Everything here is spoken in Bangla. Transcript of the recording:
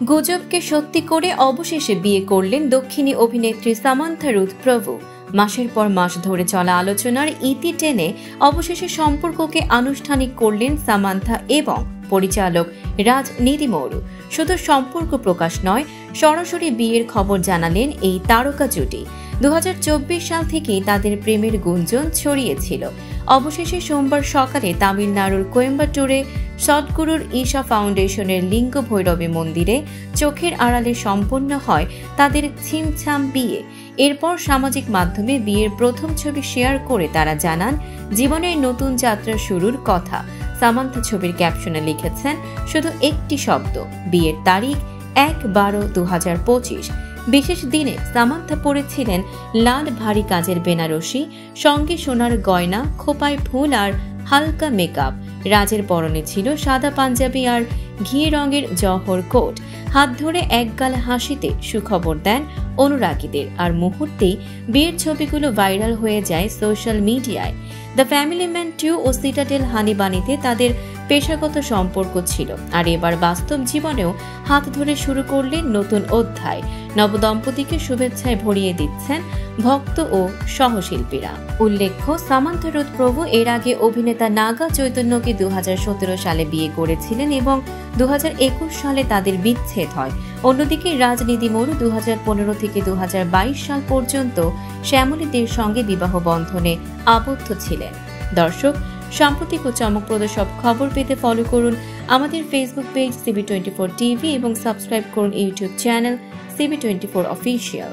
গুজবকে সত্যি করে অবশেষে বিয়ে করলেন দক্ষিণী অভিনেত্রী সামান্থা রুথ প্রভু। মাসের পর মাস ধরে চলা আলোচনার ইতি টেনে অবশেষে সম্পর্ককে আনুষ্ঠানিক করলেন সামান্থা এবং পরিচালক রাজ নিদিমৌরু। শুধু সম্পর্ক প্রকাশ নয়, সরাসরি বিয়ের খবর জানালেন এই তারকা জুটি। 2024 সাল থেকেই তাদের প্রেমের গুঞ্জন ছড়িয়েছিল। অবশেষে সোমবার সকালে তামিলনাড়ুর কোয়েম্বাটুরে সদ্গুরুর ঈশা ফাউন্ডেশনের লিঙ্গ ভৈরবী মন্দিরে চোখের আড়ালে সম্পন্ন হয় তাদের ছিমছাম বিয়ে। এরপর সামাজিক মাধ্যমে বিয়ের প্রথম ছবি শেয়ার করে তারা জানান জীবনের নতুন যাত্রা শুরুর কথা। সামান্থা ছবির ক্যাপশনে লিখেছেন শুধু একটি শব্দ, বিয়ের তারিখ 1/12/2025। বিশেষ দিনে সামান্থা পরেছিলেন লাল ভারী কাজের বেনারসি, সঙ্গে সোনার গয়না, খোপায় ফুল আর হালকা মেকআপ। রাজের পরনে ছিল সাদা পাঞ্জাবি আর ঘি রঙের জহর কোট। হাত ধরে একগাল হাসিতে সুখবর দেন অনুরাগীদের, আর মুহূর্তেই বিয়ের ছবিগুলো ভাইরাল হয়ে যায় সোশ্যাল মিডিয়ায়। দ্য ফ্যামিলি ম্যান 2 ও সিটাডেল হানিবানিতে তাদের পেশাগত সম্পর্ক ছিল, আর এবার বাস্তব জীবনেও হাত ধরে শুরু করলেন নতুন অধ্যায়। নবদম্পতিকে শুভেচ্ছায় ভরিয়ে দিচ্ছেন ভক্ত ও সহশিল্পীরা। উল্লেখ্য, সামান্থা রুথ প্রভু এর আগে অভিনেতা নাগা চৈতন্যকে 2017 সালে বিয়ে করেছিলেন এবং 2021 সালে তাদের বিচ্ছেদ হয়। অন্যদিকে রাজ নিদিমৌরু 2015 থেকে 2022 সাল পর্যন্ত শ্যামলীদের সঙ্গে বিবাহ বন্ধনে আবদ্ধ ছিলেন। দর্শক, সাম্প্রতিক ও চমকপ্রদ সব খবর পেতে ফলো করুন আমাদের ফেসবুক পেজ CB24 টিভি এবং সাবস্ক্রাইব করুন ইউটিউব চ্যানেল CB24 অফিসিয়াল।